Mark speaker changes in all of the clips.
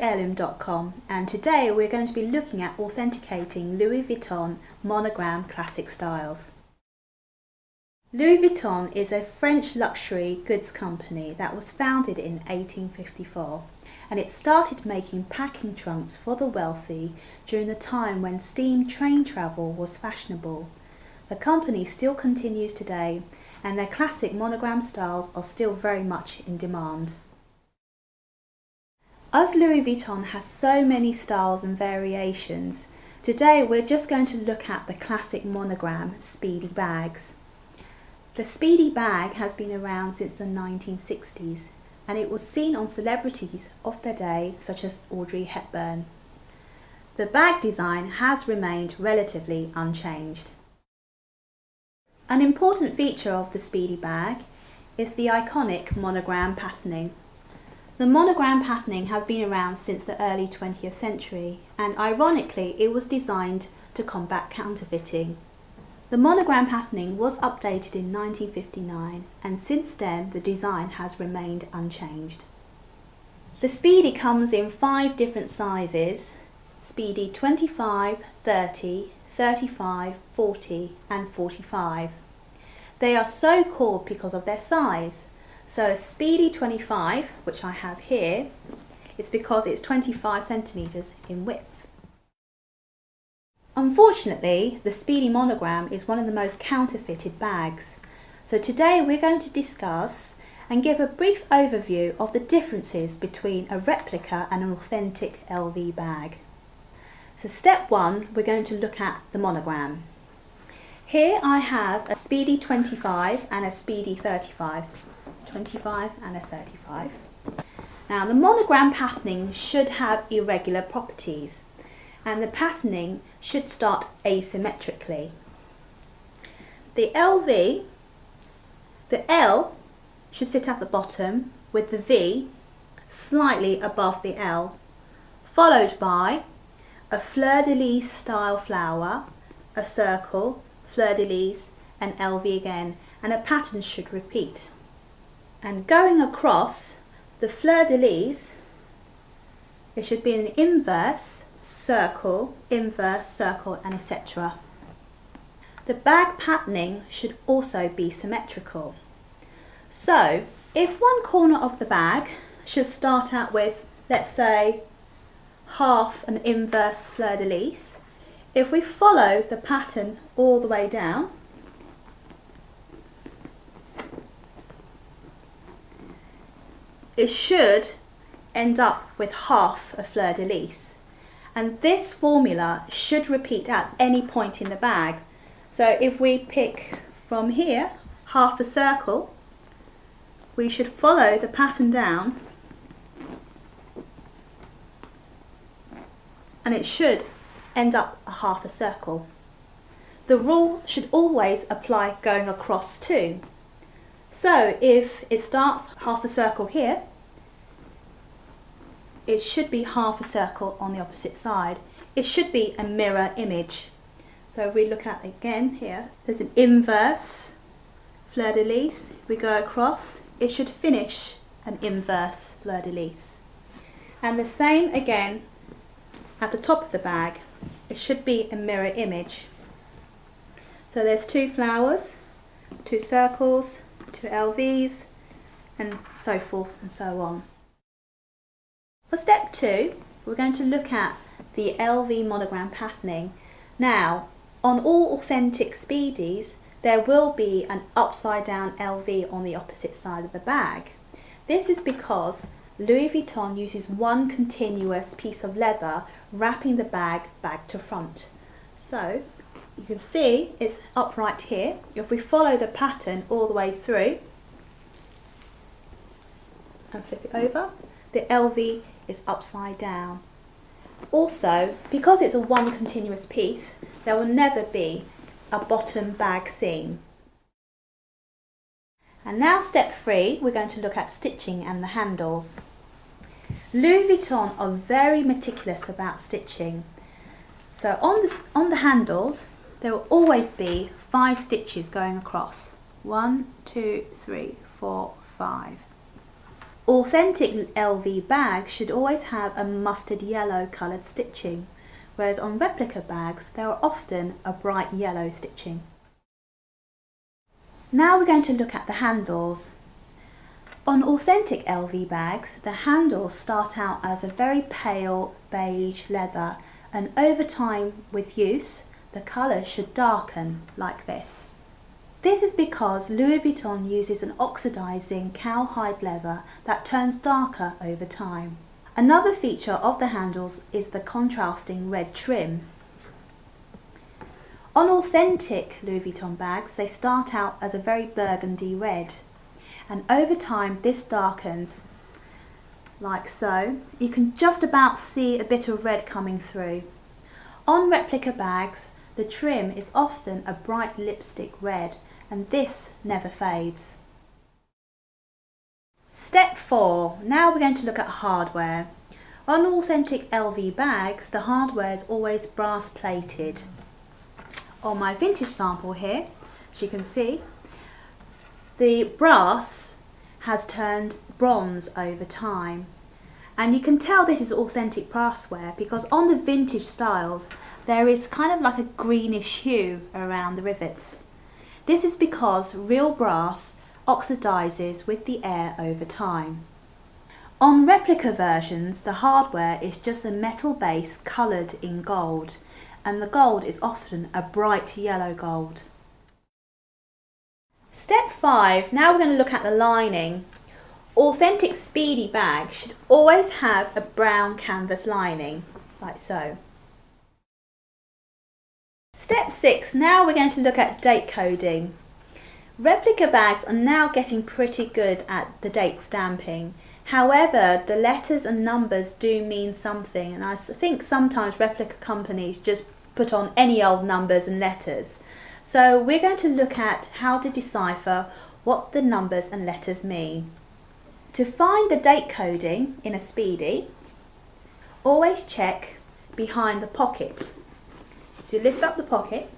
Speaker 1: theheirloom.com, and today we're going to be looking at authenticating Louis Vuitton monogram classic styles. Louis Vuitton is a French luxury goods company that was founded in 1854, and it started making packing trunks for the wealthy during the time when steam train travel was fashionable. The company still continues today, and their classic monogram styles are still very much in demand. As Louis Vuitton has so many styles and variations, today we're just going to look at the classic monogram Speedy bags. The Speedy bag has been around since the 1960s, and it was seen on celebrities of their day such as Audrey Hepburn. The bag design has remained relatively unchanged. An important feature of the Speedy bag is the iconic monogram patterning. The monogram patterning has been around since the early 20th century, and ironically it was designed to combat counterfeiting. The monogram patterning was updated in 1959, and since then the design has remained unchanged. The Speedy comes in 5 different sizes: Speedy 25, 30, 35, 40 and 45. They are so called because of their size. So Speedy 25, which I have here, it's because it's 25 centimeters in width. Unfortunately, the Speedy monogram is one of the most counterfeited bags. So today we're going to discuss and give a brief overview of the differences between a replica and an authentic LV bag. So step 1, we're going to look at the monogram. Here I have a Speedy 25 and a Speedy 35. 25 and a 35. Now the monogram patterning should have irregular properties, and the patterning should start asymmetrically. The LV, the L should sit at the bottom with the V slightly above the L, followed by a fleur-de-lis style flower, a circle, fleur-de-lis and LV again, and a pattern should repeat. And going across the fleur-de-lis, it should be an inverse, circle, and etc. The bag patterning should also be symmetrical. So if one corner of the bag should start out with, let's say, half an inverse fleur-de-lis, if we follow the pattern all the way down, it should end up with half a fleur-de-lis, and this formula should repeat at any point in the bag. So if we pick from here half a circle, we should follow the pattern down, and it should end up a half a circle. The rule should always apply going across too. So if it starts half a circle here, it should be half a circle on the opposite side. It should be a mirror image. So if we look at it again here, there's an inverse fleur-de-lis. If we go across, it should finish an inverse fleur-de-lis. And the same again at the top of the bag. It should be a mirror image. So there's 2 flowers, 2 circles, 2 LVs, and so forth and so on. For step 2, we're going to look at the LV monogram patterning. Now, on all authentic Speedies, there will be an upside down LV on the opposite side of the bag. This is because Louis Vuitton uses one continuous piece of leather wrapping the bag back to front. So you can see it's upright here. If we follow the pattern all the way through and flip it over, the LV is upside down. Also, because it's a one continuous piece, there will never be a bottom bag seam. And now step 3, we're going to look at stitching and the handles. Louis Vuitton are very meticulous about stitching. So on the handles, there will always be 5 stitches going across. 1, 2, 3, 4, 5. Authentic LV bags should always have a mustard yellow coloured stitching, whereas on replica bags there are often a bright yellow stitching. Now we're going to look at the handles. On authentic LV bags, the handles start out as a very pale beige leather, and over time with use, the colour should darken like this. This is because Louis Vuitton uses an oxidizing cowhide leather that turns darker over time. Another feature of the handles is the contrasting red trim. On authentic Louis Vuitton bags, they start out as a very burgundy red, and over time this darkens like so. You can just about see a bit of red coming through. On replica bags, the trim is often a bright lipstick red, and this never fades. Step 4. Now we're going to look at hardware. On authentic LV bags, the hardware is always brass plated. On my vintage sample here, as you can see, the brass has turned bronze over time. And you can tell this is authentic brassware because on the vintage styles, there is kind of like a greenish hue around the rivets. This is because real brass oxidizes with the air over time. On replica versions, the hardware is just a metal base coloured in gold, and the gold is often a bright yellow gold. Step 5, now we're going to look at the lining. Authentic Speedy bags should always have a brown canvas lining, like so. Step 6, now we're going to look at date coding. Replica bags are now getting pretty good at the date stamping. However, the letters and numbers do mean something, and I think sometimes replica companies just put on any old numbers and letters. So we're going to look at how to decipher what the numbers and letters mean. To find the date coding in a Speedy, always check behind the pocket. So you lift up the pocket,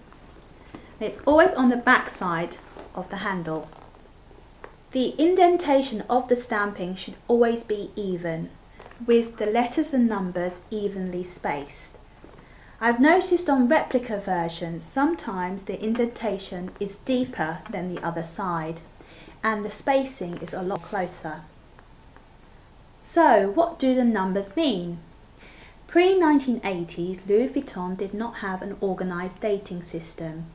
Speaker 1: and it's always on the back side of the handle. The indentation of the stamping should always be even, with the letters and numbers evenly spaced. I've noticed on replica versions sometimes the indentation is deeper than the other side, and the spacing is a lot closer. So what do the numbers mean? Pre-1980s, Louis Vuitton did not have an organised dating system.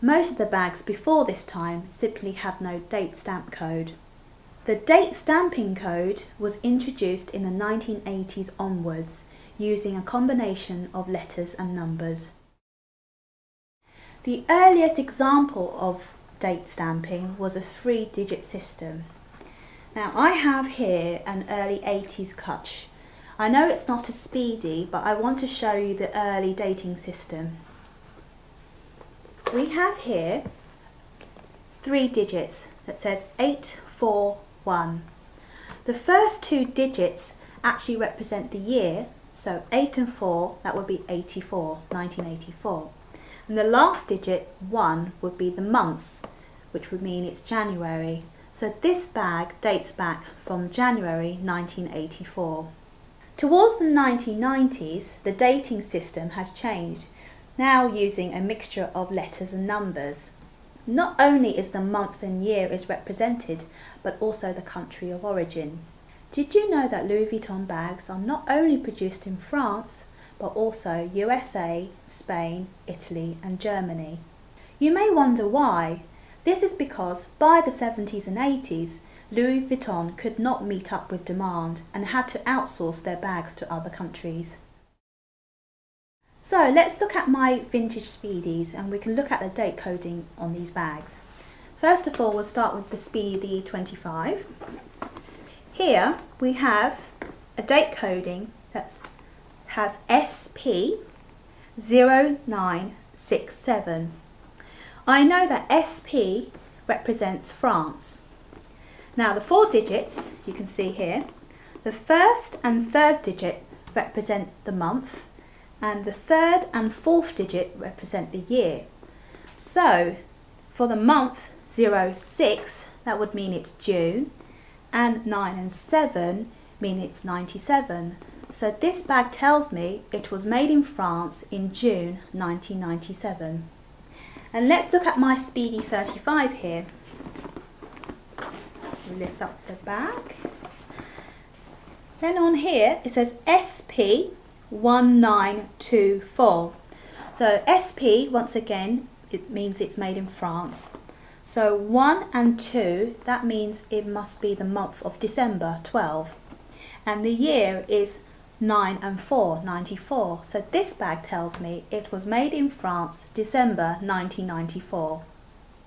Speaker 1: Most of the bags before this time simply had no date stamp code. The date stamping code was introduced in the 1980s onwards, using a combination of letters and numbers. The earliest example of date stamping was a 3-digit system. Now I have here an early 80s Kutch. I know it's not a Speedy, but I want to show you the early dating system. We have here 3 digits that says 841. The first 2 digits actually represent the year, so 8 and 4, that would be 84, 1984. And the last digit, 1, would be the month, which would mean it's January. So this bag dates back from January 1984. Towards the 1990s, the dating system has changed, now using a mixture of letters and numbers. Not only is the month and year is represented, but also the country of origin. Did you know that Louis Vuitton bags are not only produced in France, but also USA, Spain, Italy and Germany? You may wonder why. This is because by the 70s and 80s, Louis Vuitton could not meet up with demand and had to outsource their bags to other countries. So let's look at my vintage Speedies, and we can look at the date coding on these bags. First of all, we'll start with the Speedy 25. Here we have a date coding that has SP0967. I know that SP represents France. Now the 4 digits you can see here, the first and third digit represent the month, and the third and fourth digit represent the year. So for the month 06, that would mean it's June, and 9 and 7 mean it's 97. So this bag tells me it was made in France in June 1997. And let's look at my Speedy 35 here. Lift up the bag. Then on here it says SP1924. So SP, once again, it means it's made in France. So 1 and 2, that means it must be the month of December 12. And the year is 9 and 4, 94. So this bag tells me it was made in France, December 1994.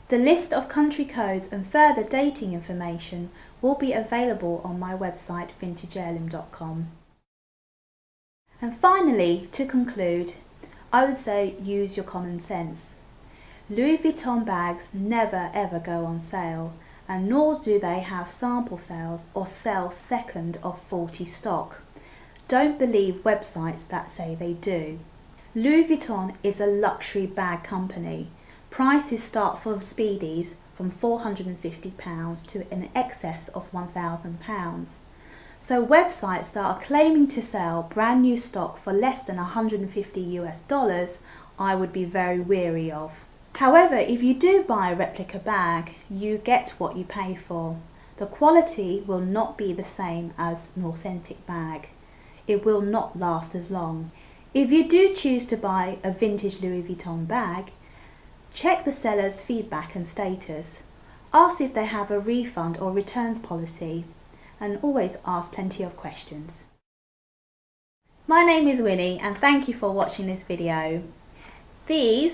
Speaker 1: The list of country codes and further dating information will be available on my website vintageheirloom.com. And finally, to conclude, I would say use your common sense. Louis Vuitton bags never ever go on sale, and nor do they have sample sales or sell second of 40 stock. Don't believe websites that say they do. Louis Vuitton is a luxury bag company. Prices start for Speedies from £450 to in excess of £1,000. So websites that are claiming to sell brand new stock for less than $150 I would be very wary of. However, if you do buy a replica bag, you get what you pay for. The quality will not be the same as an authentic bag. It will not last as long. If you do choose to buy a vintage Louis Vuitton bag, check the seller's feedback and status. Ask if they have a refund or returns policy, and always ask plenty of questions. My name is Winnie and thank you for watching this video. These